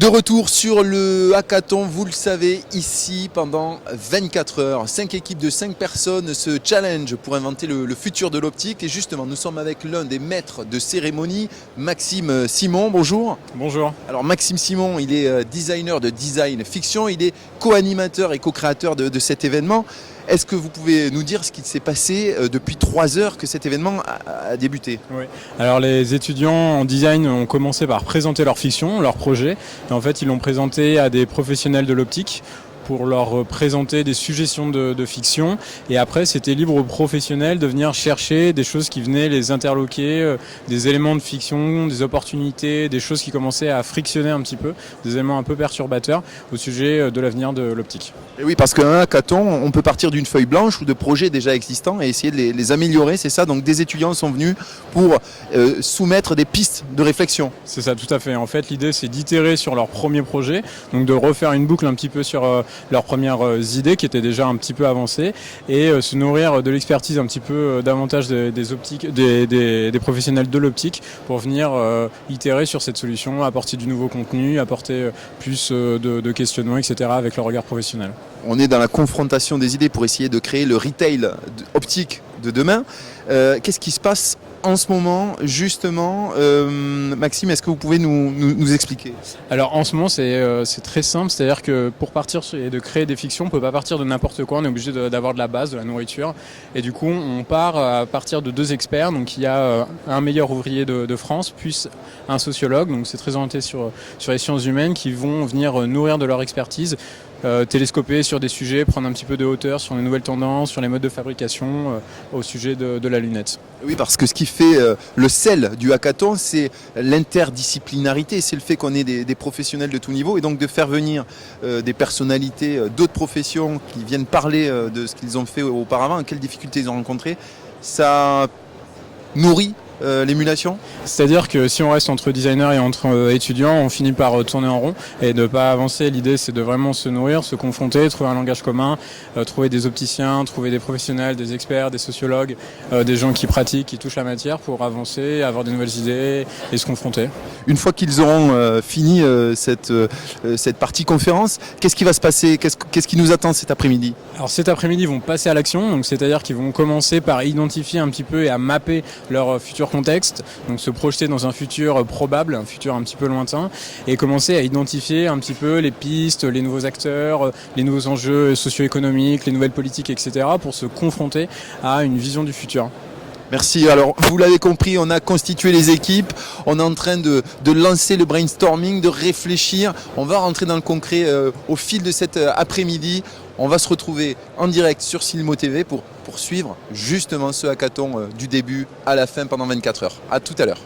retour sur le hackathon, vous le savez, ici pendant 24 heures. 5 équipes de 5 personnes se challenge pour inventer le futur de l'optique. Et justement, nous sommes avec l'un des maîtres de cérémonie, Maxime Simon. Bonjour. Bonjour. Alors Maxime Simon, il est designer de design fiction, il est co-animateur et co-créateur de cet événement. Est-ce que vous pouvez nous dire ce qui s'est passé depuis 3 heures que cet événement a débuté? Oui. Alors les étudiants en design ont commencé par présenter leur fiction, leur projet. Et en fait, ils l'ont présenté à des professionnels de l'optique pour leur présenter des suggestions de fiction. Et après, c'était libre aux professionnels de venir chercher des choses qui venaient les interloquer, des éléments de fiction, des opportunités, des choses qui commençaient à frictionner un petit peu, des éléments un peu perturbateurs au sujet de l'avenir de l'optique. Et oui, parce qu'un hackathon, on peut partir d'une feuille blanche ou de projets déjà existants et essayer de les améliorer, c'est ça. Donc des étudiants sont venus pour soumettre des pistes de réflexion. C'est ça, tout à fait. En fait, l'idée, c'est d'itérer sur leur premier projet, donc de refaire une boucle un petit peu sur leurs premières idées qui étaient déjà un petit peu avancées et se nourrir de l'expertise un petit peu davantage des professionnels de l'optique pour venir itérer sur cette solution, apporter du nouveau contenu, apporter plus de questionnements, etc. avec leur regard professionnel. On est dans la confrontation des idées pour essayer de créer le retail optique de demain. Qu'est-ce qui se passe en ce moment, justement, Maxime, est-ce que vous pouvez nous expliquer? Alors en ce moment c'est très simple, c'est-à-dire que pour partir et de créer des fictions, on ne peut pas partir de n'importe quoi, on est obligé d'avoir de la base, de la nourriture. Et du coup on part à partir de 2 experts, donc il y a un meilleur ouvrier de France, puis un sociologue, donc c'est très orienté sur les sciences humaines, qui vont venir nourrir de leur expertise, télescoper sur des sujets, prendre un petit peu de hauteur sur les nouvelles tendances, sur les modes de fabrication, au sujet de la lunette. Oui, parce que ce qui fait le sel du hackathon, c'est l'interdisciplinarité, c'est le fait qu'on ait des professionnels de tout niveau et donc de faire venir des personnalités d'autres professions qui viennent parler de ce qu'ils ont fait auparavant, quelles difficultés ils ont rencontrées, ça nourrit l'émulation. C'est-à-dire que si on reste entre designers et entre étudiants, on finit par tourner en rond et ne pas avancer. L'idée, c'est de vraiment se nourrir, se confronter, trouver un langage commun, trouver des opticiens, trouver des professionnels, des experts, des sociologues, des gens qui pratiquent, qui touchent la matière pour avancer, avoir des nouvelles idées et se confronter. Une fois qu'ils auront fini cette partie conférence, qu'est-ce qui va se passer? Qu'est-ce qui nous attend cet après-midi? Alors cet après-midi, ils vont passer à l'action, donc c'est-à-dire qu'ils vont commencer par identifier un petit peu et à mapper leur futur contexte, donc se projeter dans un futur probable, un futur un petit peu lointain, et commencer à identifier un petit peu les pistes, les nouveaux acteurs, les nouveaux enjeux socio-économiques, les nouvelles politiques, etc., pour se confronter à une vision du futur. Merci. Alors, vous l'avez compris, on a constitué les équipes, on est en train de lancer le brainstorming, de réfléchir. On va rentrer dans le concret au fil de cet après-midi. On va se retrouver en direct sur Silmo TV pour suivre justement ce hackathon du début à la fin pendant 24 heures. À tout à l'heure.